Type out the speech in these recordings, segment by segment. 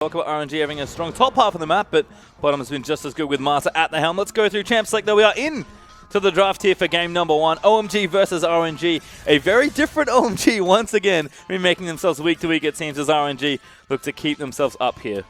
Talk about RNG having a strong top half of the map, but bottom has been just as good with Marta at the helm. Let's go through champ select, though. We are in to the draft here for game number 1. OMG versus RNG. A very different OMG once again. Making themselves week to week, it seems, as RNG look to keep themselves up here.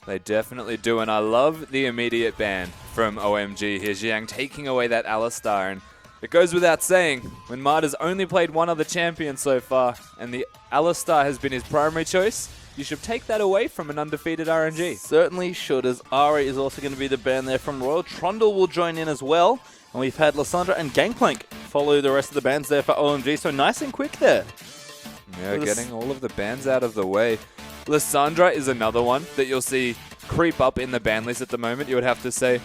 They definitely do, and I love the immediate ban from OMG here. Jiang taking away that Alistar, and it goes without saying, when Marta's only played one other champion so far, and the Alistar has been his primary choice, you should take that away from an undefeated RNG. Certainly should, as Ari is also going to be the ban there from Royal. Trundle will join in as well, and we've had Lysandra and Gangplank follow the rest of the bans there for OMG, so nice and quick there. Yeah, getting all of the bans out of the way. Lysandra is another one that you'll see creep up in the ban list at the moment, you would have to say.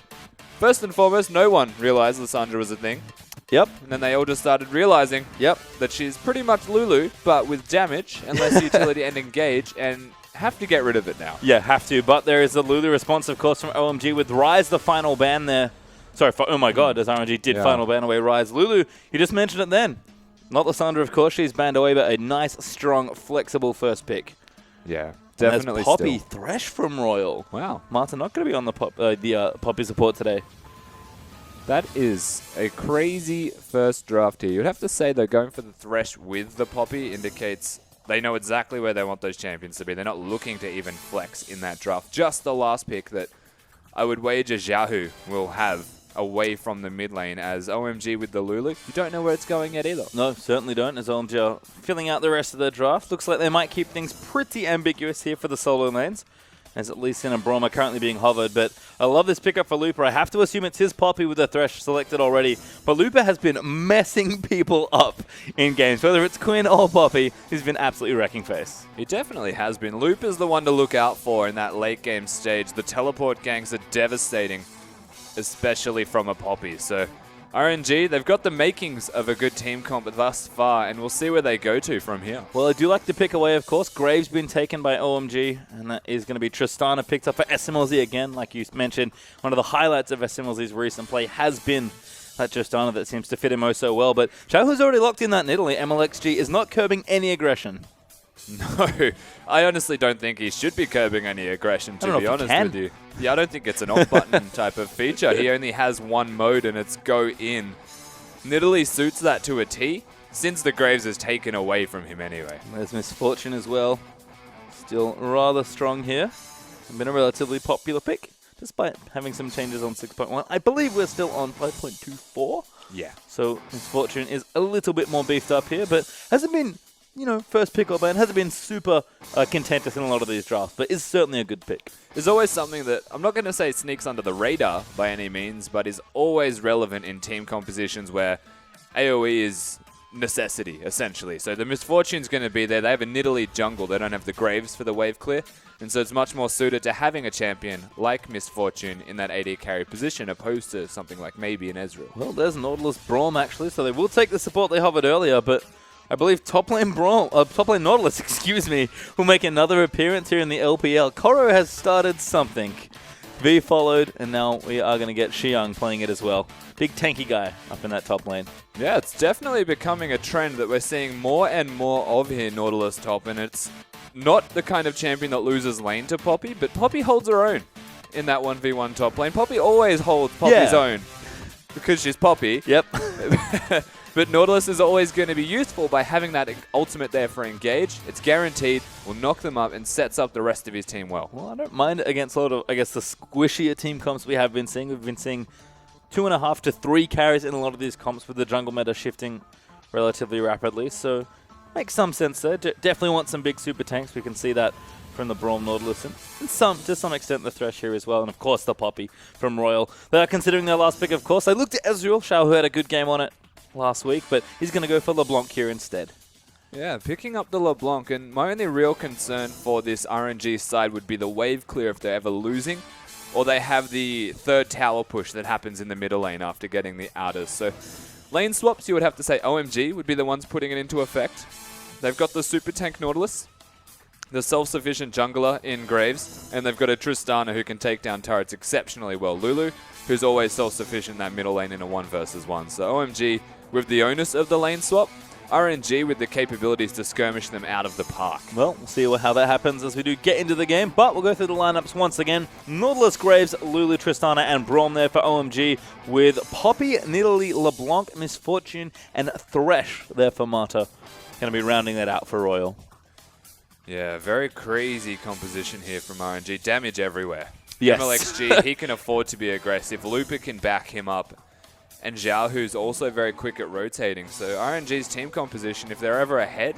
First and foremost, no one realized Lysandra was a thing. Yep. And then they all just started realizing that she's pretty much Lulu, but with damage and less utility and engage, and have to get rid of it now. Yeah, have to. But there is a Lulu response, of course, from OMG with Ryze, the final ban there. Sorry, oh my god, as RNG did final ban away Ryze. Lulu, you just mentioned it then. Not Lysandra, of course. She's banned away, but a nice, strong, flexible first pick. Yeah, definitely. And Poppy Thresh from Royal. Wow. Martin not going to be on the Poppy support today. That is a crazy first draft here. You'd have to say, though, going for the Thresh with the Poppy indicates they know exactly where they want those champions to be. They're not looking to even flex in that draft. Just the last pick that I would wager Xiaohu will have away from the mid lane, as OMG with the Lulu, you don't know where it's going yet either. No, certainly don't, as OMG are filling out the rest of their draft. Looks like they might keep things pretty ambiguous here for the solo lanes, as at least in and Braum are currently being hovered. But I love this pickup for Looper. I have to assume it's his Poppy with the Thresh selected already. But Looper has been messing people up in games. Whether it's Quinn or Poppy, he's been absolutely wrecking face. He definitely has been. Looper's the one to look out for in that late game stage. The teleport ganks are devastating, especially from a Poppy. So RNG, they've got the makings of a good team comp thus far, and we'll see where they go to from here. Well, I do like the pick away, of course. Graves been taken by OMG, and that is going to be Tristana picked up for SMLZ again. Like you mentioned, one of the highlights of SMLZ's recent play has been that Tristana that seems to fit him oh so well. But Xiaohu's already locked in that in Italy. MLXG is not curbing any aggression. No, I honestly don't think he should be curbing any aggression, to be honest with you. Yeah, I don't think it's an off-button type of feature. He only has one mode, and it's go in. Nidalee suits that to a T, since the Graves is taken away from him anyway. There's Misfortune as well. Still rather strong here. Been a relatively popular pick, despite having some changes on 6.1. I believe we're still on 5.24. Yeah. So Misfortune is a little bit more beefed up here, but hasn't been, you know, first pick or ban, hasn't been super contentious in a lot of these drafts, but is certainly a good pick. There's always something that, I'm not going to say sneaks under the radar by any means, but is always relevant in team compositions where AoE is necessity, essentially. So the Misfortune's going to be there. They have a Nidalee jungle. They don't have the Graves for the wave clear, and so it's much more suited to having a champion like Misfortune in that AD carry position, opposed to something like maybe an Ezreal. Well, there's Nautilus Braum, actually, so they will take the support they hovered earlier, but I believe top lane Nautilus, excuse me, will make another appearance here in the LPL. Koro has started something. V followed, and now we are going to get Xiang playing it as well. Big tanky guy up in that top lane. Yeah, it's definitely becoming a trend that we're seeing more and more of here, Nautilus top, and it's not the kind of champion that loses lane to Poppy, but Poppy holds her own in that 1v1 top lane. Poppy always holds Poppy's own because she's Poppy. Yep. But Nautilus is always going to be useful by having that ultimate there for engage. It's guaranteed, will knock them up, and sets up the rest of his team well. Well, I don't mind it against a lot of, I guess, the squishier team comps we have been seeing. We've been seeing 2.5 to 3 carries in a lot of these comps with the jungle meta shifting relatively rapidly. So, makes some sense there. Definitely want some big super tanks. We can see that from the Braum Nautilus, and to some extent the Thresh here as well, and of course the Poppy from Royal. They are considering their last pick, of course. They looked at Ezreal. Xiaohu had a good game on it last week, but he's going to go for LeBlanc here instead. Yeah, picking up the LeBlanc, and my only real concern for this RNG side would be the wave clear if they're ever losing, or they have the third tower push that happens in the middle lane after getting the outers. So lane swaps, you would have to say OMG would be the ones putting it into effect. They've got the super tank Nautilus, the self-sufficient jungler in Graves, and they've got a Tristana who can take down turrets exceptionally well. Lulu, who's always self-sufficient in that middle lane in a 1 versus 1. So OMG with the onus of the lane swap, RNG with the capabilities to skirmish them out of the park. Well, we'll see how that happens as we do get into the game, but we'll go through the lineups once again. Nautilus, Graves, Lulu, Tristana, and Braum there for OMG, with Poppy, Nidalee, LeBlanc, Misfortune, and Thresh there for Mata. Going to be rounding that out for Royal. Yeah, very crazy composition here from RNG. Damage everywhere. Yes. MLXG, he can afford to be aggressive. Looper can back him up. And Zhao, who's also very quick at rotating. So RNG's team composition, if they're ever ahead,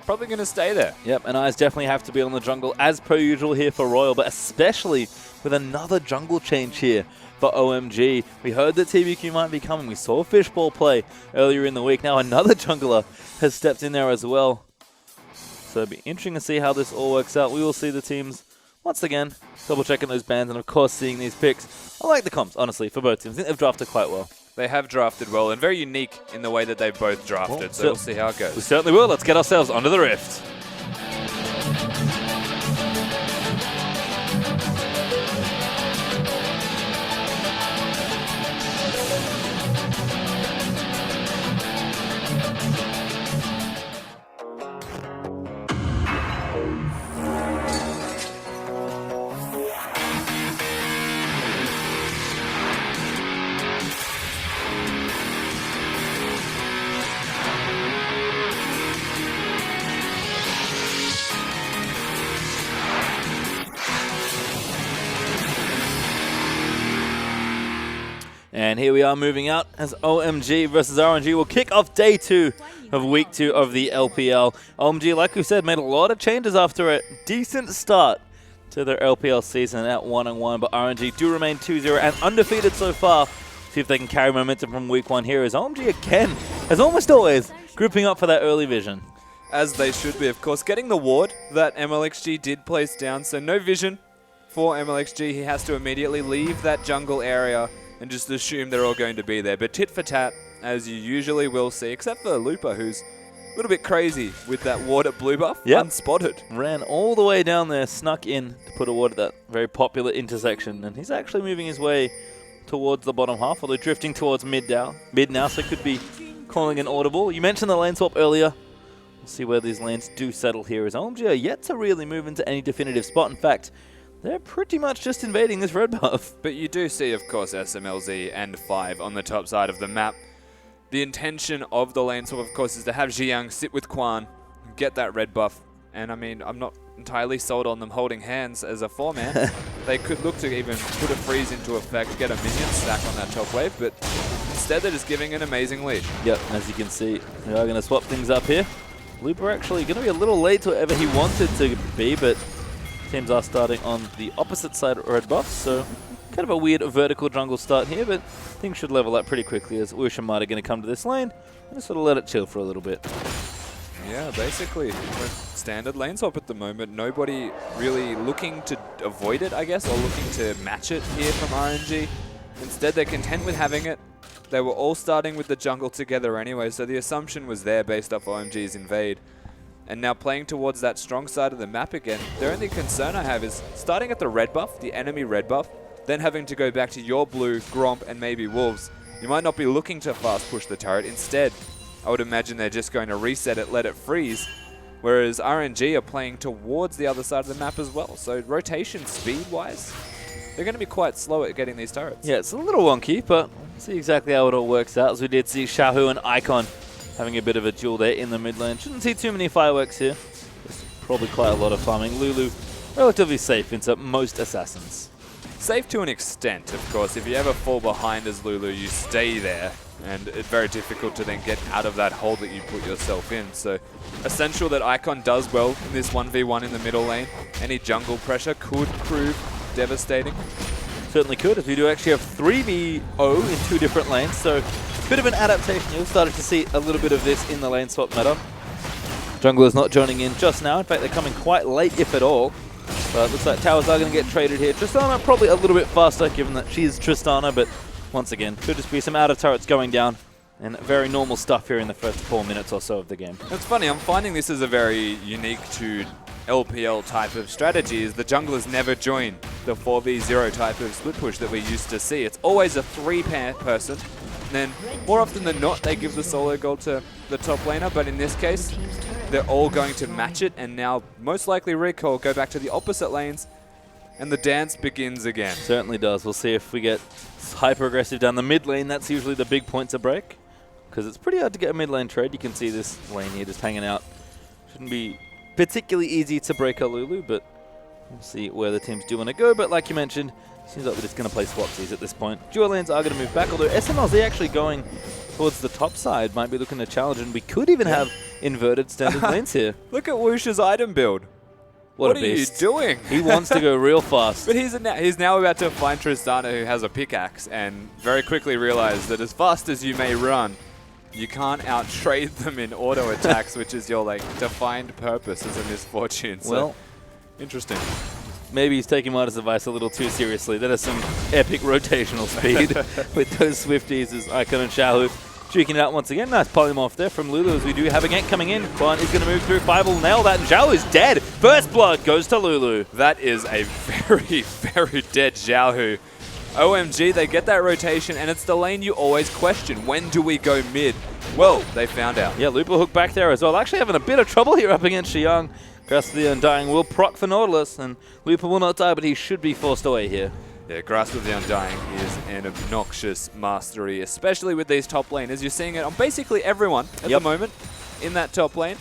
probably going to stay there. Yep, and eyes definitely have to be on the jungle as per usual here for Royal, but especially with another jungle change here for OMG. We heard that TBQ might be coming. We saw Fishball play earlier in the week. Now another jungler has stepped in there as well. So it'll be interesting to see how this all works out. We will see the teams once again double-checking those bans and, of course, seeing these picks. I like the comps, honestly, for both teams. I think they've drafted quite well. They have drafted well and very unique in the way that they've both drafted, Well, so we'll see how it goes. We certainly will. Let's get ourselves onto the Rift. And here we are moving out as OMG versus RNG will kick off day 2 of week 2 of the LPL. OMG, like we said, made a lot of changes after a decent start to their LPL season at 1-1, but RNG do remain 2-0 and undefeated so far. See if they can carry momentum from week 1 here as OMG again, as almost always, grouping up for that early vision. As they should be, of course. Getting the ward that MLXG did place down, so no vision for MLXG. He has to immediately leave that jungle area and just assume they're all going to be there. But tit for tat, as you usually will see, except for Looper, who's a little bit crazy with that ward at blue buff, unspotted. Ran all the way down there, snuck in to put a ward at that very popular intersection, and he's actually moving his way towards the bottom half, although drifting towards mid now, so could be calling an audible. You mentioned the lane swap earlier. We'll see where these lanes do settle here, as OMG are yet to really move into any definitive spot. In fact, they're pretty much just invading this red buff. But you do see, of course, SMLZ and 5 on the top side of the map. The intention of the lane swap, of course, is to have Ziyang sit with Quan, get that red buff. And, I mean, I'm not entirely sold on them holding hands as a 4-man. They could look to even put a freeze into effect, get a minion stack on that top wave, but instead they're just giving an amazing lead. Yep, as you can see, they are going to swap things up here. Looper actually going to be a little late to whatever he wanted to be, but teams are starting on the opposite side of red buff, so kind of a weird vertical jungle start here, but things should level up pretty quickly as Ush and Mata are going to come to this lane and just sort of let it chill for a little bit. Yeah, basically, standard lane swap at the moment. Nobody really looking to avoid it, I guess, or looking to match it here from RNG. Instead, they're content with having it. They were all starting with the jungle together anyway, so the assumption was there based off OMG's invade. And now playing towards that strong side of the map again. The only concern I have is starting at the red buff, the enemy red buff, then having to go back to your blue, Gromp, and maybe Wolves. You might not be looking to fast push the turret. Instead, I would imagine they're just going to reset it, let it freeze. Whereas RNG are playing towards the other side of the map as well. So rotation speed-wise, they're going to be quite slow at getting these turrets. Yeah, it's a little wonky, but we'll see exactly how it all works out, as we did see Shahu and Icon having a bit of a duel there in the mid lane. Shouldn't see too many fireworks here. There's probably quite a lot of farming. Lulu, relatively safe into most assassins. Safe to an extent, of course. If you ever fall behind as Lulu, you stay there. And it's very difficult to then get out of that hole that you put yourself in. So essential that Icon does well in this 1v1 in the middle lane. Any jungle pressure could prove devastating. Certainly could, as we do actually have 3v0 in 2 different lanes. So a bit of an adaptation. You've started to see a little bit of this in the lane swap meta. Junglers not joining in just now. In fact, they're coming quite late, if at all. But it looks like towers are going to get traded here. Tristana probably a little bit faster, given that she's Tristana. But once again, could just be some outer turrets going down. And very normal stuff here in the first 4 minutes or so of the game. It's funny, I'm finding this is a very unique to LPL type of strategy, is the junglers never join the 4v0 type of split push that we used to see. It's always a 3-pair person then more often than not, they give the solo gold to the top laner. But in this case, they're all going to match it, and now most likely Recall go back to the opposite lanes, and the dance begins again. Certainly does. We'll see if we get hyper-aggressive down the mid lane. That's usually the big point to break, because it's pretty hard to get a mid lane trade. You can see this lane here just hanging out. Shouldn't be particularly easy to break a Lulu, but we'll see where the teams do want to go. But like you mentioned, seems like we're just going to play swapsies at this point. Dual lanes are going to move back, although SMLZ actually going towards the top side might be looking to challenge, and we could even have inverted standard lanes here. Look at Woosh's item build. What are you doing? He wants to go real fast. But he's now about to find Tristana, who has a pickaxe, and very quickly realize that as fast as you may run, you can't out-trade them in auto attacks, which is your defined purpose as a misfortune. So, well, interesting. Maybe he's taking Marta's advice a little too seriously. That is some epic rotational speed with those Swifties as Icon and Xiaohu duking it out once again. Nice polymorph there from Lulu as we do have a gank coming in. Quan is going to move through. Five will nail that, and Xiaohu is dead. First blood goes to Lulu. That is a very, very dead Xiaohu. OMG, they get that rotation, and it's the lane you always question. When do we go mid? Well, they found out. Yeah, Lupa hook back there as well. Actually having a bit of trouble here up against Xiang. Grasp of the Undying will proc for Nautilus, and Lupa will not die, but he should be forced away here. Yeah, Grasp of the Undying is an obnoxious mastery, especially with these top laners. You're seeing it on basically everyone at the moment in that top lane.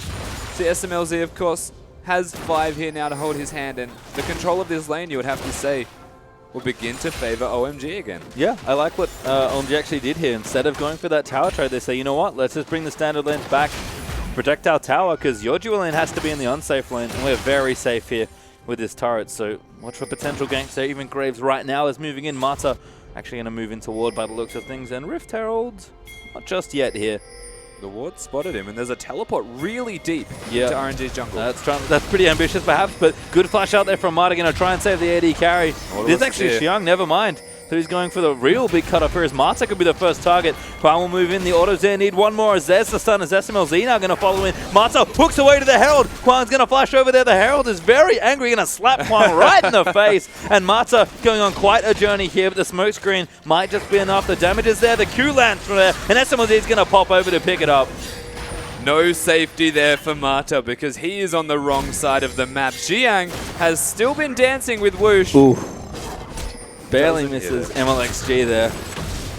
See, SMLZ, of course, has 5 here now to hold his hand, and the control of this lane, you would have to say, will begin to favor OMG again. Yeah, I like what OMG actually did here. Instead of going for that tower trade, they say, you know what, let's just bring the standard lanes back, protect our tower, because your dual lane has to be in the unsafe lane, and we're very safe here with this turret. So watch for potential ganks there. Even Graves right now is moving in. Marta actually going to move into ward by the looks of things, and Rift Herald, not just yet here. The ward spotted him, and there's a teleport really deep into RNG's jungle. That's pretty ambitious perhaps, but good flash out there from Marta, going to try and save the AD carry. This is actually Xiang, never mind. So he's going for the real big cutoff here as Marta could be the first target. Quan will move in, the autos there need one more as there's the stun as SMLZ now going to follow in. Marta hooks away to the Herald. Quan's going to flash over there. The Herald is very angry, going to slap Quan right in the face. And Marta going on quite a journey here, but the smoke screen might just be enough. The damage is there, the Q lands from there, and SMLZ is going to pop over to pick it up. No safety there for Marta because he is on the wrong side of the map. Xiang has still been dancing with Woosh. Ooh. Barely misses MLXG there.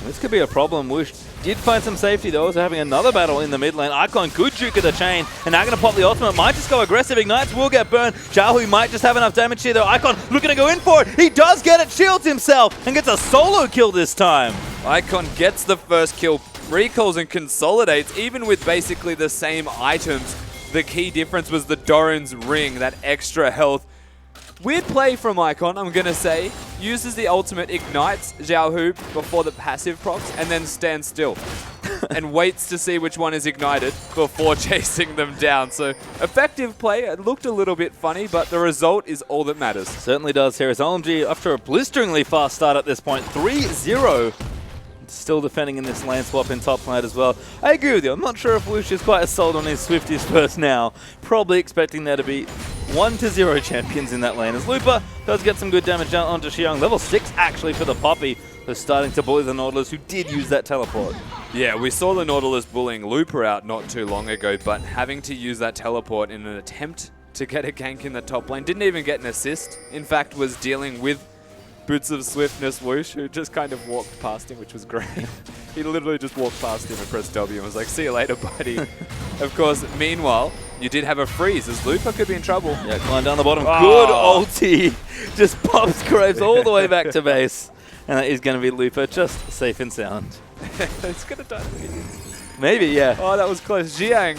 This could be a problem. Woosh did find some safety though, so having another battle in the mid lane. Icon, good juke of the chain, and now going to pop the ultimate. Might just go aggressive. Ignites will get burned. Xiaohu might just have enough damage here though. Icon looking to go in for it. He does get it, shields himself, and gets a solo kill this time. Icon gets the first kill, recalls and consolidates, even with basically the same items. The key difference was the Doran's ring, that extra health. Weird play from Icon, I'm going to say. Uses the ultimate, ignites Xiaohu before the passive procs, and then stands still. And waits to see which one is ignited before chasing them down. So, effective play. It looked a little bit funny, but the result is all that matters. Certainly does here as OMG, after a blisteringly fast start at this point, 3-0. Still defending in this lane swap in top lane as well. I agree with you. I'm not sure if Woosh is quite as sold on his Swifties first now. Probably expecting there to be 1-0 champions in that lane. As Lupa does get some good damage down onto Xiang. Level 6 actually for the Poppy. They're starting to bully the Nautilus, who did use that teleport. Yeah, we saw the Nautilus bullying Lupa out not too long ago, but having to use that teleport in an attempt to get a gank in the top lane. Didn't even get an assist. In fact, was dealing with Boots of Swiftness Woosh, who just kind of walked past him, which was great. He literally just walked past him and pressed W and was like, see you later, buddy. Of course, meanwhile, you did have a freeze, as Lupa could be in trouble. Yeah, climb down the bottom. Oh. Good ulti. Just pops Graves all the way back to base. And that is going to be Lupa, just safe and sound. It's going to die. Maybe, yeah. Oh, that was close. Xiang,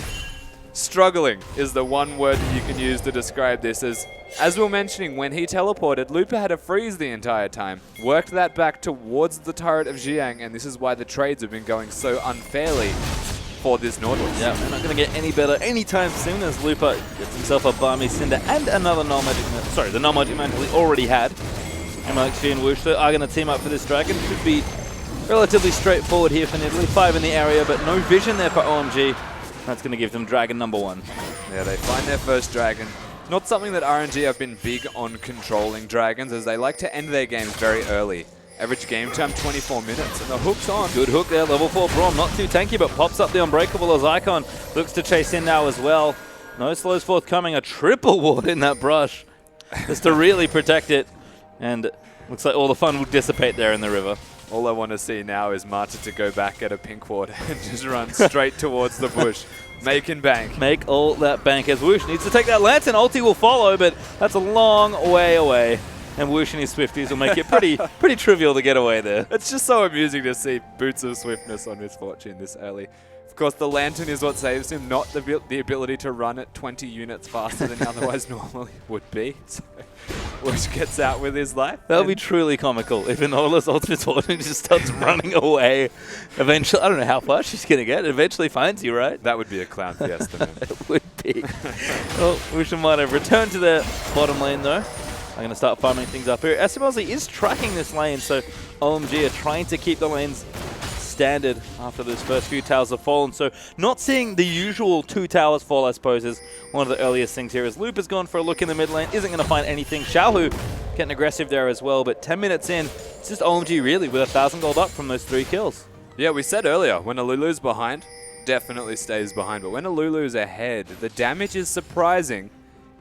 struggling is the one word that you can use to describe this. As we were mentioning, when he teleported, Lupa had a freeze the entire time. Worked that back towards the turret of Xiang, and this is why the trades have been going so unfairly for this Nautilus. Yeah, they're not going to get any better anytime soon as Lupa gets himself a Barmy Cinder and another null-magic man. Sorry, the null-magic man he already had. MLXG and Woosh are going to team up for this dragon. Should be relatively straightforward here for Nidalee. 5 in the area, but no vision there for OMG. That's going to give them dragon number 1. Yeah, they find their first dragon. Not something that RNG have been big on controlling dragons, as they like to end their games very early. Average game time 24 minutes, and the hook's on. Good hook there, level 4 Braum. Not too tanky, but pops up the Unbreakable as Icon looks to chase in now as well. No slows forthcoming. A triple ward in that brush just to really protect it. And looks like all the fun will dissipate there in the river. All I want to see now is Marta to go back at a pink ward and just run straight towards the bush. Make and bank. Make all that bank as Whoosh needs to take that lance, and ulti will follow, but that's a long way away. And Whoosh and his Swifties will make it pretty trivial to get away there. It's just so amusing to see Boots of Swiftness on Misfortune this early. Of course, the Lantern is what saves him, not the ability to run at 20 units faster than he otherwise normally would be. So, Whoosh gets out with his life. That'll be truly comical if an Nautilus Ultimate Sword just starts running away. Eventually, I don't know how far she's going to get. It eventually finds you, right? That would be a clown fiesta, man. It would be. Well, Whoosh might have returned to their bottom lane, though. I'm going to start farming things up here. SMLZ is tracking this lane, so OMG are trying to keep the lanes standard after those first few towers have fallen. So not seeing the usual 2 towers fall, I suppose, is one of the earliest things here. As Loop has gone for a look in the mid lane, isn't going to find anything. Xiaohu getting aggressive there as well, but 10 minutes in, it's just OMG really with 1,000 gold up from those 3 kills. Yeah, we said earlier, when a Lulu's behind, definitely stays behind. But when a Lulu's ahead, the damage is surprising.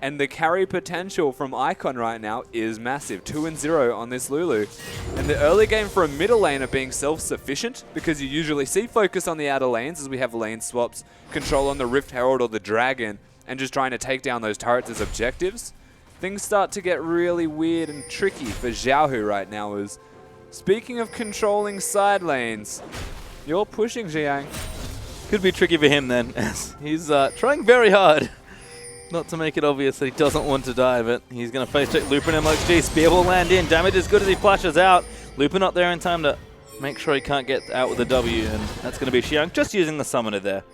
And the carry potential from Icon right now is massive. 2-0 on this Lulu. And the early game for a middle laner being self-sufficient, because you usually see focus on the outer lanes as we have lane swaps, control on the Rift Herald or the Dragon, and just trying to take down those turrets as objectives. Things start to get really weird and tricky for Xiaohu right now. As speaking of controlling side lanes, you're pushing Jiang. Could be tricky for him then, as he's trying very hard. Not to make it obvious that he doesn't want to die, but he's going to face check Lupin MLXG. Spear will land in. Damage is good as he flashes out. Lupin not there in time to make sure he can't get out with a W, and that's going to be Xiang just using the summoner there.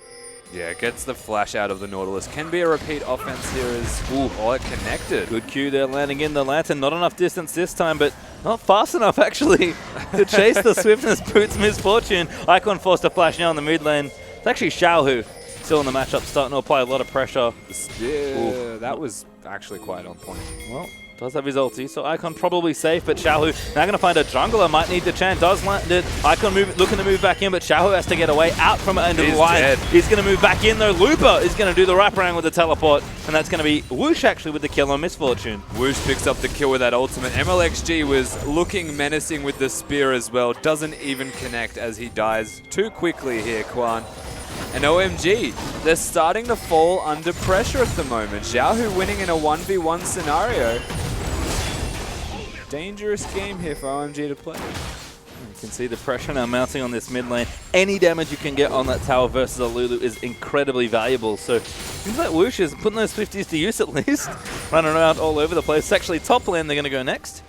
Yeah, gets the flash out of the Nautilus. Can be a repeat offense here as... Ooh, oh, it connected. Good Q there, landing in the Lantern. Not enough distance this time, but not fast enough, actually, to chase the Swiftness Boots Misfortune. Icon forced to flash now in the mid lane. It's actually Xiaohu still in the matchup, starting to apply a lot of pressure. Yeah, that was actually quite on point. Well, does have his ulti, so Icon probably safe, but Xiaohu now going to find a jungler, might need the chant, does land it. Icon looking to move back in, but Xiaohu has to get away out from the end of the line. Dead. He's going to move back in though. Looper is going to do the wraparound with the teleport, and that's going to be Whoosh actually with the kill on Misfortune. Whoosh picks up the kill with that ultimate. MLXG was looking menacing with the spear as well. Doesn't even connect as he dies too quickly here, Quan. And OMG, they're starting to fall under pressure at the moment. Xiaohu winning in a 1v1 scenario. Dangerous game here for OMG to play. You can see the pressure now mounting on this mid lane. Any damage you can get on that tower versus a Lulu is incredibly valuable. So seems like Whoosh is putting those 50s to use at least. Running around all over the place. It's actually top lane they're going to go next.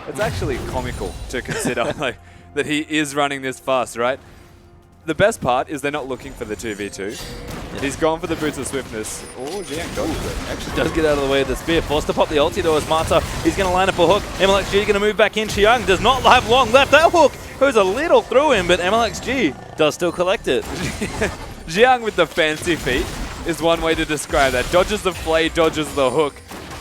It's actually comical to consider like, that he is running this fast, right? The best part is they're not looking for the 2v2. He's gone for the Boots of Swiftness. Oh, Jiang dodged it. Actually does get out of the way of the spear. Forced to pop the ulti though as Marta. He's going to line up a hook. MLXG going to move back in. Xiang does not have long left. That hook goes a little through him, but MLXG does still collect it. Jiang with the fancy feet is one way to describe that. Dodges the flay, dodges the hook,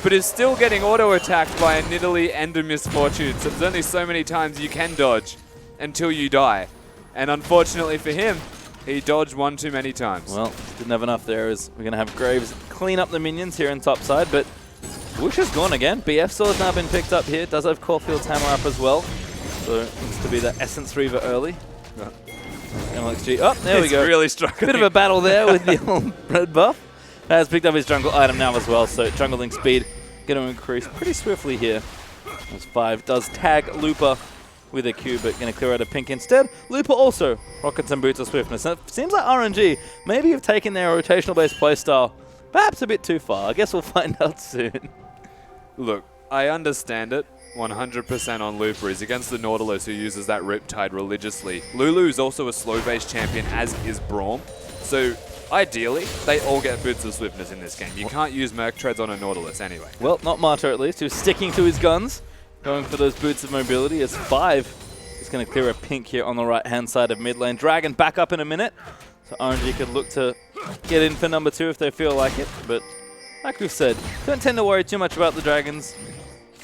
but is still getting auto-attacked by a Nidalee and a Misfortune. So there's only so many times you can dodge until you die. And unfortunately for him, he dodged one too many times. Well, didn't have enough there as we're going to have Graves clean up the minions here in top side, but Whoosh is gone again. BF Sword's now been picked up here. Does have Caulfield's hammer up as well. So it needs to be the Essence Reaver early. MLXG, oh, there we go. Really struggling. Bit of a battle there with the old red buff. Has picked up his jungle item now as well, so jungling speed going to increase pretty swiftly here. As 5 does tag Looper with a Q, but going to clear out a pink instead. Looper also rockets some Boots of Swiftness. And it seems like RNG maybe have taken their rotational-based playstyle perhaps a bit too far. I guess we'll find out soon. Look, I understand it 100% on Looper. He's against the Nautilus, who uses that Riptide religiously. Lulu's also a slow-based champion, as is Braum. So ideally, they all get Boots of Swiftness in this game. You can't use Merc Treads on a Nautilus anyway. Well, not Marta at least, who's sticking to his guns. Going for those Boots of Mobility as 5 is going to clear a pink here on the right-hand side of mid lane. Dragon back up in a minute. So RNG could look to get in for number 2 if they feel like it. But like we've said, don't tend to worry too much about the Dragons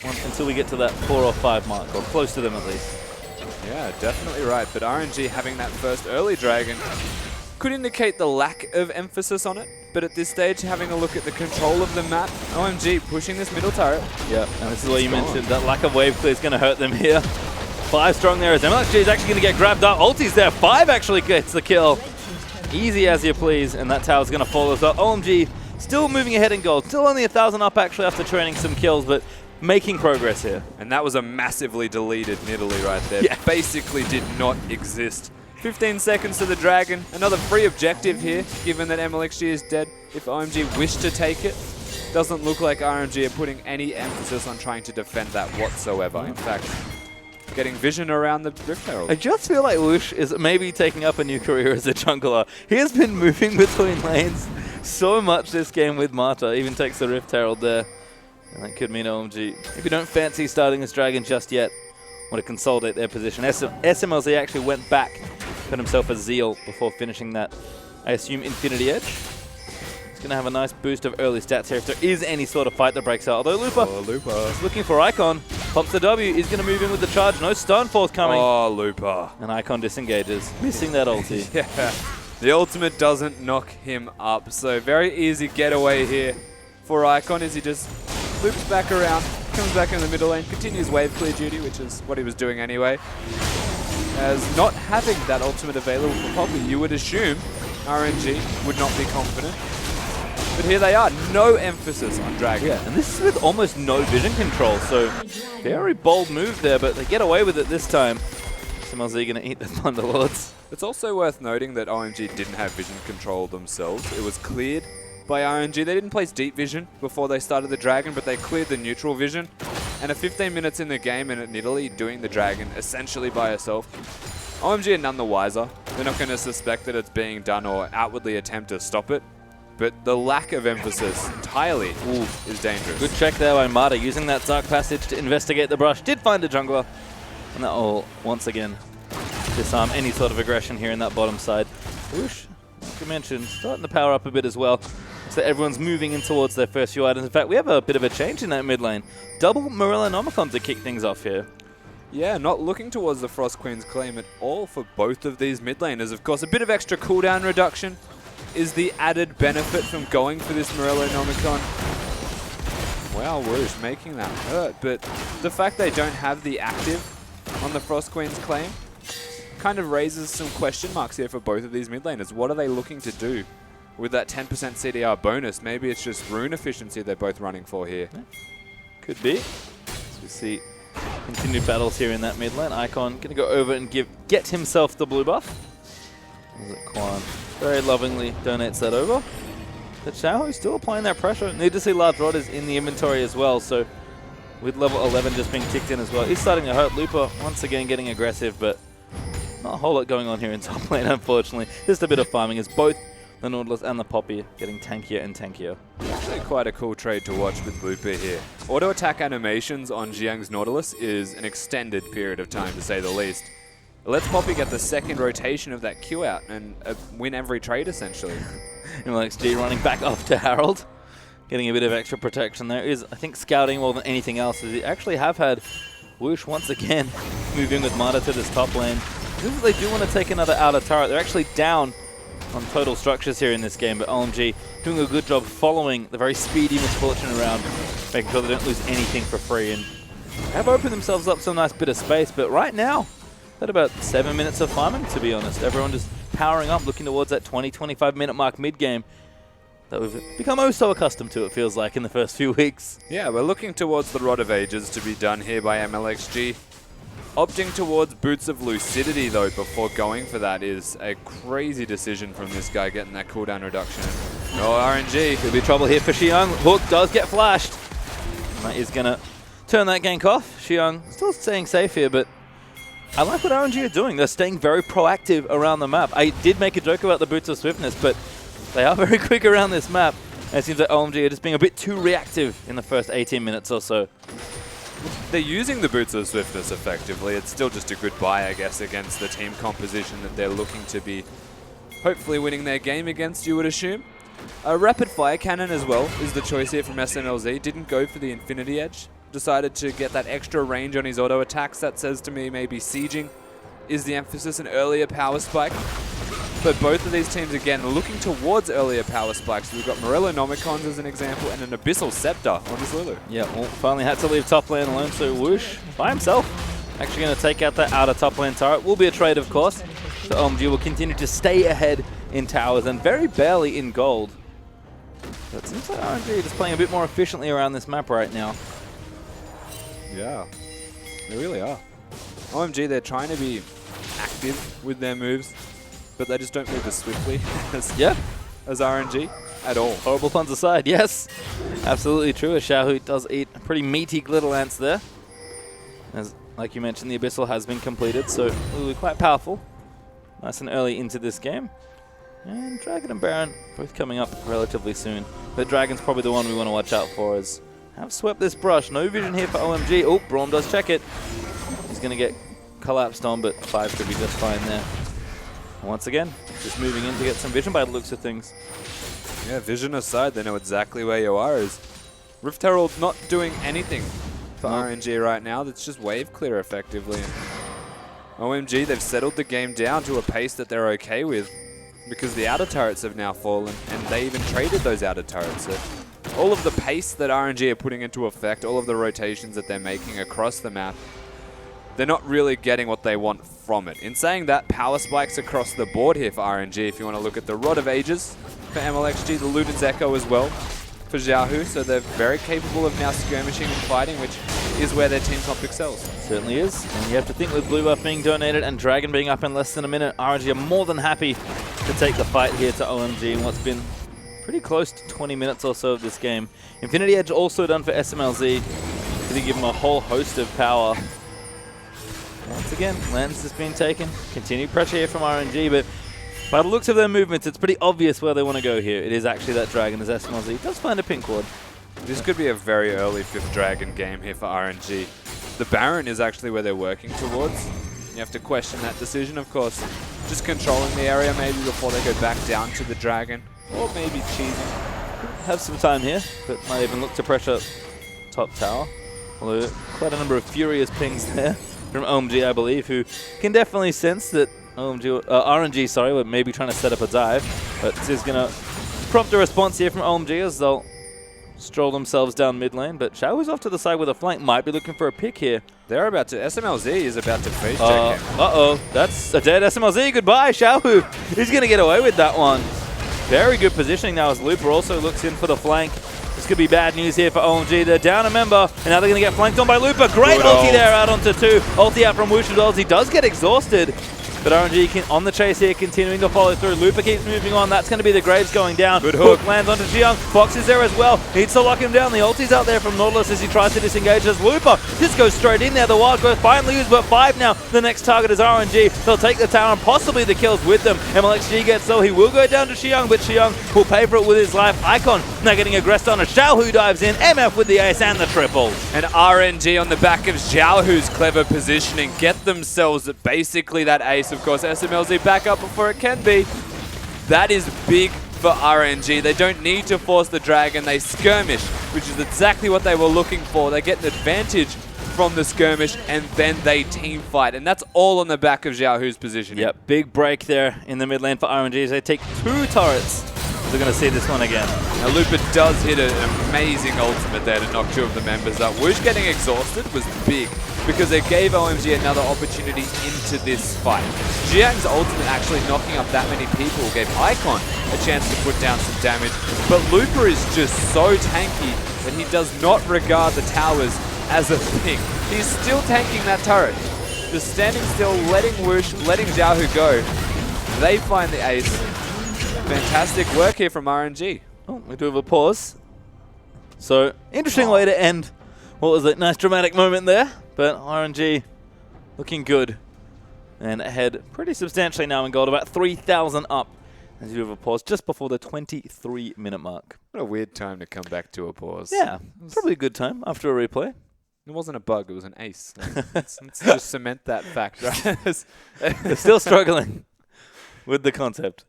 until we get to that 4 or 5 mark, or close to them at least. Yeah, definitely right. But RNG having that first early dragon could indicate the lack of emphasis on it. But at this stage, having a look at the control of the map, OMG pushing this middle turret. Yeah, and this is what you mentioned, that lack of wave clear is going to hurt them here. 5 strong there as MLXG is actually going to get grabbed up. Ulti's there, 5 actually gets the kill. Easy as you please, and that tower's going to fall as well. OMG still moving ahead in gold. Still only 1,000 up actually after training some kills, but making progress here. And that was a massively deleted Nidalee right there. Yeah. Basically did not exist. 15 seconds to the dragon. Another free objective here, given that MLXG is dead. If OMG wish to take it, doesn't look like RNG are putting any emphasis on trying to defend that whatsoever. In fact, getting vision around the Rift Herald. I just feel like Whoosh is maybe taking up a new career as a jungler. He has been moving between lanes so much this game with Marta. Even takes the Rift Herald there. And that could mean OMG, if you don't fancy starting this dragon just yet, want to consolidate their position. SMLZ actually went back, put himself a Zeal before finishing that, I assume, Infinity Edge. He's going to have a nice boost of early stats here if there is any sort of fight that breaks out. Although Lupa is looking for Icon. Pops the W. He's going to move in with the charge. No stun forthcoming. Oh, Lupa. And Icon disengages, missing that ulti. Yeah, the ultimate doesn't knock him up. So very easy getaway here for Icon as he just loops back around, comes back in the middle lane, continues wave clear duty, which is what he was doing anyway. As not having that ultimate available for Poppy, you would assume RNG would not be confident. But here they are, no emphasis on Dragon. Yeah, and this is with almost no vision control, so very bold move there, but they get away with it this time. SMLZ going to eat the Thunderlords. It's also worth noting that OMG didn't have vision control themselves. It was cleared by RNG. They didn't place deep vision before they started the Dragon, but they cleared the neutral vision. And at 15 minutes in the game and at Nidalee doing the Dragon essentially by herself, OMG are none the wiser. They're not going to suspect that it's being done or outwardly attempt to stop it. But the lack of emphasis entirely is dangerous. Good check there by Marta, using that Dark Passage to investigate the brush. Did find a jungler. And that will, once again, disarm any sort of aggression here in that bottom side. Whoosh, like I mentioned, starting to power up a bit as well. So everyone's moving in towards their first few items. In fact, we have a bit of a change in that mid lane. Double Morella Nomicon to kick things off here. Yeah, not looking towards the Frost Queen's claim at all for both of these mid laners. Of course, a bit of extra cooldown reduction is the added benefit from going for this Morello Nomicon. Wow, Whoosh making that hurt, but the fact they don't have the active on the Frost Queen's claim kind of raises some question marks here for both of these mid laners. What are they looking to do with that 10% CDR bonus? Maybe it's just rune efficiency they're both running for here. Yeah. Could be. As we see continued battles here in that mid lane. Icon going to go over and get himself the blue buff. Was it Quan? Very lovingly donates that over. But Xiao still applying that pressure. Need to see Large Rod is in the inventory as well, so with level 11 just being kicked in as well. He's starting to hurt. Lupa once again getting aggressive, but not a whole lot going on here in top lane, unfortunately. Just a bit of farming as both the Nautilus and the Poppy getting tankier and tankier. Actually quite a cool trade to watch with Lupa here. Auto attack animations on Jiang's Nautilus is an extended period of time, to say the least. It lets Poppy get the second rotation of that Q out and win every trade, essentially. MLXG running back off to Harold. Getting a bit of extra protection there. Is, I think, scouting more than anything else. They actually have had Whoosh once again move in with Marta to this top lane. They do want to take another outer turret. They're actually down on total structures here in this game, but OMG doing a good job following the very speedy Misfortune around, making sure they don't lose anything for free. And have opened themselves up some nice bit of space, but right now, at about 7 minutes of farming, to be honest. Everyone just powering up, looking towards that 20-25 minute mark mid-game that we've become oh so accustomed to, it feels like, in the first few weeks. Yeah, we're looking towards the Rod of Ages to be done here by MLXG. Opting towards Boots of Lucidity, though, before going for that is a crazy decision from this guy, getting that cooldown reduction. No RNG. Could be trouble here for Xiang. Hook does get flashed. And that is going to turn that gank off. Xiang still staying safe here, but I like what RNG are doing. They're staying very proactive around the map. I did make a joke about the Boots of Swiftness, but they are very quick around this map. And it seems like OMG are just being a bit too reactive in the first 18 minutes or so. They're using the Boots of Swiftness effectively. It's still just a good buy, I guess, against the team composition that they're looking to be hopefully winning their game against, you would assume. A Rapid Fire Cannon as well is the choice here from SMLZ. Didn't go for the Infinity Edge. decided to get that extra range on his auto attacks. That says to me maybe sieging is the emphasis, an earlier power spike. But both of these teams, again, looking towards earlier power spikes. We've got Morello Nomicons as an example and an Abyssal Scepter on his Lulu. Yeah, well, finally had to leave top lane alone, so Whoosh, by himself, actually going to take out that outer top lane turret. Will be a trade, of course. So OMG will continue to stay ahead in towers and very barely in gold. But it seems like RNG just playing a bit more efficiently around this map right now. Yeah, they really are. OMG, they're trying to be active with their moves, but they just don't move as swiftly as RNG at all. Horrible puns aside, yes. Absolutely true. Xiaohu does eat a pretty meaty Glittle Ants there. As, like you mentioned, the Abyssal has been completed, so really quite powerful. Nice and early into this game. And Dragon and Baron both coming up relatively soon. But Dragon's probably the one we want to watch out for, as have swept this brush. No vision here for OMG. Oh, Braum does check it. He's going to get collapsed on, but 5 should be just fine there. Once again, just moving in to get some vision by the looks of things. Yeah, vision aside, they know exactly where you are. Is Rift Herald not doing anything for RNG right now? That's just wave clear effectively. OMG, they've settled the game down to a pace that they're okay with because the outer turrets have now fallen and they even traded those outer turrets. So all of the pace that RNG are putting into effect, all of the rotations that they're making across the map, they're not really getting what they want from it. In saying that, power spikes across the board here for RNG. If you want to look at the Rod of Ages for MLXG, the Luden's Echo as well for Xiaohu. So they're very capable of now skirmishing and fighting, which is where their team comp excels. Certainly is. And you have to think with blue buff being donated and Dragon being up in less than a minute, RNG are more than happy to take the fight here to OMG in what's been pretty close to 20 minutes or so of this game. Infinity Edge also done for SMLZ. Going to give him a whole host of power. Once again, Lens has been taken. Continued pressure here from RNG, but by the looks of their movements, it's pretty obvious where they want to go here. It is actually that Dragon as SMLZ does find a pink ward. This could be a very early 5th Dragon game here for RNG. The Baron is actually where they're working towards. You have to question that decision, of course. Just controlling the area maybe before they go back down to the Dragon. Or maybe cheesing. Have some time here, but might even look to pressure top tower. Although quite a number of furious pings there from OMG, I believe, who can definitely sense that RNG, were maybe trying to set up a dive. But this is going to prompt a response here from OMG as they'll stroll themselves down mid lane. But Xiaohu's off to the side with a flank, might be looking for a pick here. They're about to, SMLZ is about to face check him. Uh-oh, that's a dead SMLZ. Goodbye, Xiaohu. He's going to get away with that one. Very good positioning now as Looper also looks in for the flank. This could be bad news here for OMG. They're down a member, and now they're going to get flanked on by Looper. Great Good ulti ult. there out onto 2. Ulti out from Whoosh as well as he does get exhausted. But RNG on the chase here, continuing to follow through. Looper keeps moving on. That's going to be the Graves going down. Good hook. Lands onto Jiyoung. Fox is there as well. Needs to lock him down. The ulti's out there from Nautilus as he tries to disengage as Looper just goes straight in there. The wild growth finally used, but 5 now. The next target is RNG. They'll take the tower and possibly the kills with them. MLXG gets so he will go down to Jiyoung, but Jiyoung will pay for it with his life. Icon now getting aggressed on a Xiaohu dives in. MF with the ace and the triple. And RNG on the back of Xiaohu's clever positioning get themselves basically that ace. Of course, SMLZ back up before it can be. That is big for RNG. They don't need to force the Dragon. They skirmish, which is exactly what they were looking for. They get an advantage from the skirmish, and then they team fight. And that's all on the back of Xiaohu's positioning. Yep, big break there in the mid lane for RNG as they take 2 turrets. They're going to see this one again. Now Looper does hit an amazing ultimate there to knock 2 of the members up. Whoosh getting exhausted was big because it gave OMG another opportunity into this fight. Jiang's ultimate actually knocking up that many people gave Icon a chance to put down some damage. But Looper is just so tanky that he does not regard the towers as a thing. He's still tanking that turret. Just standing still, letting Whoosh, letting Xiaohu go. They find the ace. Fantastic work here from RNG. Oh, we do have a pause. So, interesting way to end. What was it? Nice dramatic moment there. But RNG looking good. And ahead pretty substantially now in gold. About 3,000 up. As you do have a pause just before the 23-minute mark. What a weird time to come back to a pause. Yeah, probably a good time after a replay. It wasn't a bug, it was an ace. Let's just cement that fact, right? They're still struggling with the concept.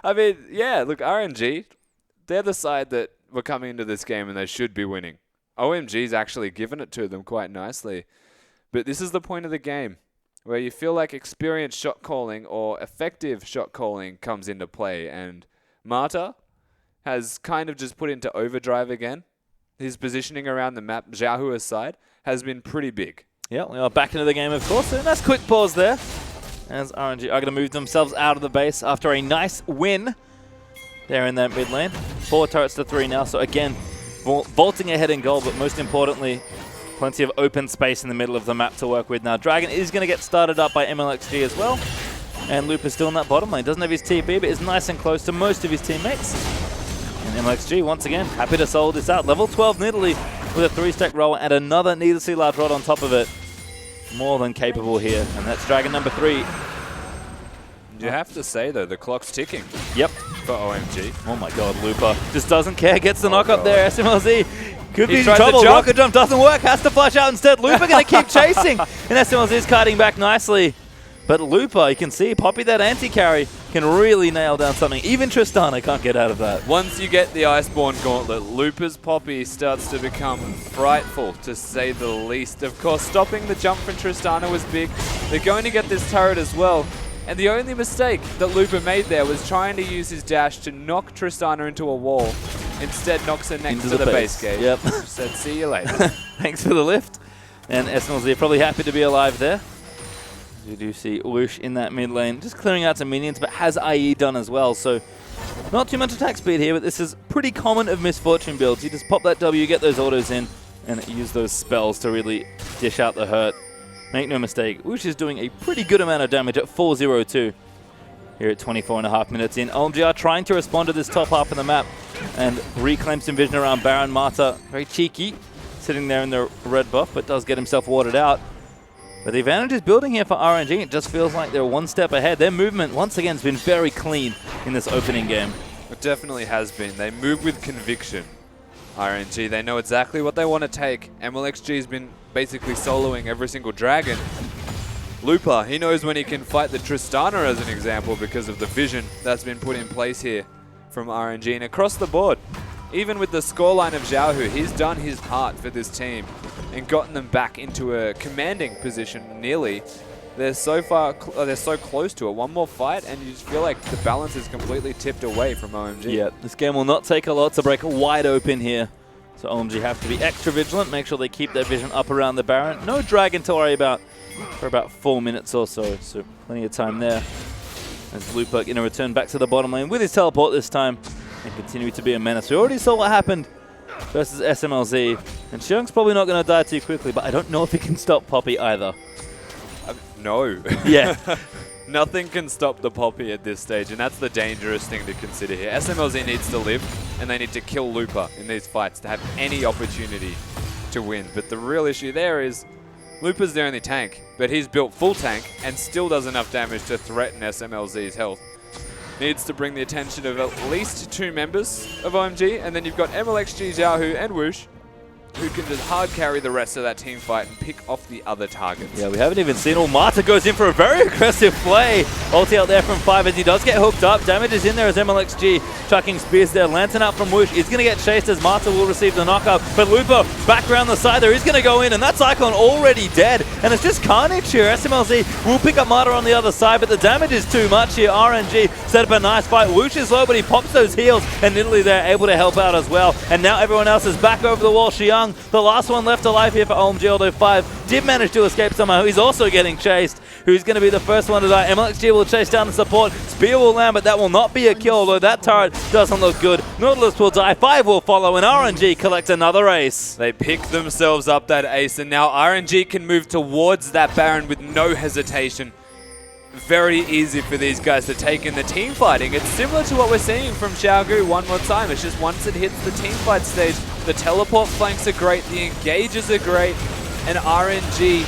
I mean, yeah, look, RNG, they're the side that were coming into this game and they should be winning. OMG's actually given it to them quite nicely. But this is the point of the game where you feel like experienced shot calling or effective shot calling comes into play. And Marta has kind of just put into overdrive again. His positioning around the map, Xiaohua's side, has been pretty big. Yeah, we are back into the game, of course. A nice quick pause there, as RNG are going to move themselves out of the base after a nice win there in that mid lane. 4 turrets to 3 now, so again, vaulting ahead in goal, but most importantly, plenty of open space in the middle of the map to work with. Now, Dragon is going to get started up by MLXG as well, and Loop is still in that bottom lane. Doesn't have his TP, but is nice and close to most of his teammates. And MLXG, once again, happy to sold this out. Level 12 Nidalee with a 3-stack roll and another needlessly large rod on top of it. More than capable here, and that's Dragon number 3. You have to say, though, the clock's ticking. Yep. For OMG. Oh my god, Looper just doesn't care, gets the knock up there. SMLZ could be in tried trouble. to jump. Rocket jump doesn't work, has to flash out instead. Looper going to keep chasing, and SMLZ is kiting back nicely. But Looper, you can see, Poppy, that anti-carry, can really nail down something. Even Tristana can't get out of that. Once you get the Iceborne Gauntlet, Looper's Poppy starts to become frightful, to say the least. Of course, stopping the jump from Tristana was big. They're going to get this turret as well. And the only mistake that Looper made there was trying to use his dash to knock Tristana into a wall. Instead, knocks her next to the base gate. Yep. Said, see you later. Thanks for the lift. And SMLZ probably happy to be alive there. We do see Whoosh in that mid lane, just clearing out some minions, but has IE done as well. So not too much attack speed here, but this is pretty common of Misfortune builds. You just pop that W, get those autos in, and use those spells to really dish out the hurt. Make no mistake, Whoosh is doing a pretty good amount of damage at 402 here at 24.5 minutes in. OMG are trying to respond to this top half of the map and reclaim some vision around Baron. Marta, very cheeky, sitting there in the red buff, but does get himself warded out. But the advantage is building here for RNG. It just feels like they're one step ahead. Their movement, once again, has been very clean in this opening game. It definitely has been. They move with conviction, RNG. They know exactly what they want to take. MLXG has been basically soloing every single dragon. Looper, he knows when he can fight the Tristana as an example because of the vision that's been put in place here from RNG. And across the board, even with the scoreline of Xiaohu, he's done his part for this team and gotten them back into a commanding position nearly. They're so close to it. One more fight and you just feel like the balance is completely tipped away from OMG. Yeah, this game will not take a lot to break wide open here. So OMG have to be extra vigilant, make sure they keep their vision up around the Baron. No Dragon to worry about for about 4 minutes or so, so plenty of time there. As Looper going to return back to the bottom lane with his teleport this time and continue to be a menace. We already saw what happened versus SMLZ, and Xiong's probably not going to die too quickly, but I don't know if he can stop Poppy either. No. Yeah. Nothing can stop the Poppy at this stage, and that's the dangerous thing to consider here. SMLZ needs to live, and they need to kill Looper in these fights to have any opportunity to win. But the real issue there is Looper's the only tank, but he's built full tank and still does enough damage to threaten SMLZ's health. Needs to bring the attention of at least 2 members of OMG, and then you've got MLXG, Xiaohu, and Whoosh, who can just hard carry the rest of that team fight and pick off the other targets. Yeah, we haven't even seen. Marta goes in for a very aggressive play. Ulti out there from 5 as he does get hooked up. Damage is in there as MLXG chucking spears there. Lantern out from Whoosh. He's going to get chased as Marta will receive the knockup. But Lupo back around the side there. He's going to go in, and that's Icon already dead. And it's just carnage here. SMLZ will pick up Marta on the other side, but the damage is too much here. RNG set up a nice fight. Whoosh is low, but he pops those heals, and Nidalee there able to help out as well. And now everyone else is back over the wall. Xiong, the last one left alive here for OMG, although 5 did manage to escape somehow. He's also getting chased. Who's going to be the first one to die? MLXG will chase down the support. Spear will land, but that will not be a kill, although that turret doesn't look good. Nautilus will die. 5 will follow, and RNG collect another ace. They pick themselves up that ace, and now RNG can move towards that Baron with no hesitation. Very easy for these guys to take in the team fighting. It's similar to what we're seeing from Xiaogu one more time. It's just once it hits the team fight stage, the teleport flanks are great, the engages are great, and RNG,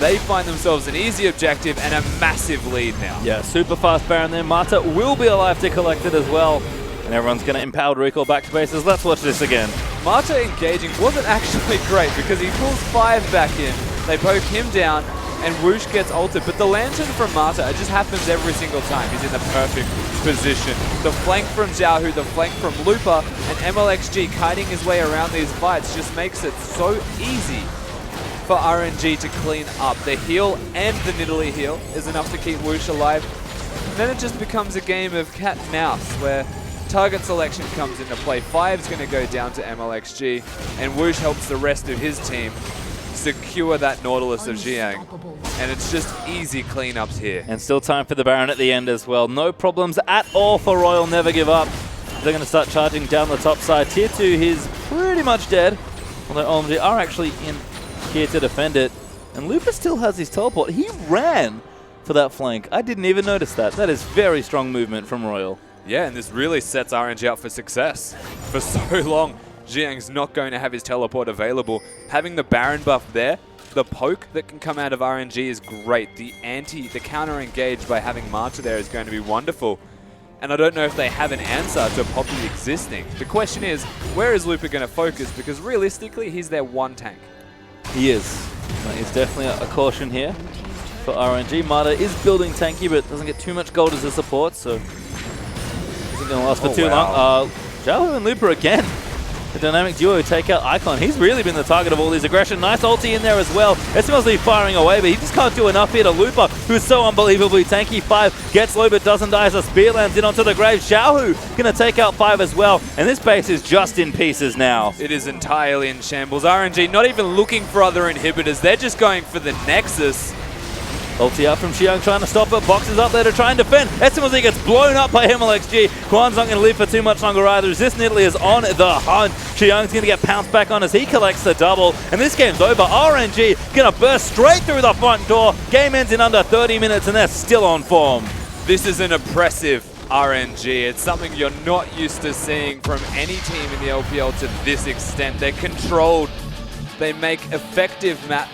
they find themselves an easy objective and a massive lead now. Yeah, super fast Baron there. Marta will be alive to collect it as well. And everyone's going to empowered recall back to bases. Let's watch this again. Marta engaging wasn't actually great because he pulls 5 back in. They poke him down, and Whoosh gets ulted. But the Lantern from Mata, it just happens every single time. He's in the perfect position. The flank from Xiaohu, the flank from Looper, and MLXG kiting his way around these fights just makes it so easy for RNG to clean up. The heal and the Nidalee heal is enough to keep Whoosh alive. And then it just becomes a game of cat and mouse where target selection comes into play. 5's going to go down to MLXG, and Whoosh helps the rest of his team secure that Nautilus of Xiang. And it's just easy cleanups here. And still time for the Baron at the end as well. No problems at all for Royal, never give up. They're going to start charging down the top side. Tier 2, he's pretty much dead. Although OMG are actually in here to defend it. And Lupa still has his teleport. He ran for that flank. I didn't even notice that. That is very strong movement from Royal. Yeah, and this really sets RNG up for success. For so long, Xiang's not going to have his teleport available. Having the Baron buff there, the poke that can come out of RNG is great. The counter engage by having Mata there is going to be wonderful. And I don't know if they have an answer to Poppy existing. The question is, where is Looper going to focus? Because realistically, he's their one tank. He is. That is definitely a caution here for RNG. Mata is building tanky, but doesn't get too much gold as a support, so isn't going to last for too long. Xiaohu and Looper again. The dynamic duo take out Icon. He's really been the target of all this aggression. Nice ulti in there as well. SML's firing away, but he just can't do enough here to Looper, who's so unbelievably tanky. 5 gets low, but doesn't die as a spear lands in onto the grave. Xiaohu going to take out 5 as well, and this base is just in pieces now. It is entirely in shambles. RNG not even looking for other inhibitors. They're just going for the Nexus. Ulti up from Xiang, trying to stop it. Boxes up there to try and defend. SMLZ gets blown up by MLXG. Quan's not going to live for too much longer either. This Nidalee is on the hunt. Xiang's going to get pounced back on as he collects the double. And this game's over. RNG going to burst straight through the front door. Game ends in under 30 minutes and they're still on form. This is an oppressive RNG. It's something you're not used to seeing from any team in the LPL to this extent. They're controlled. They make effective map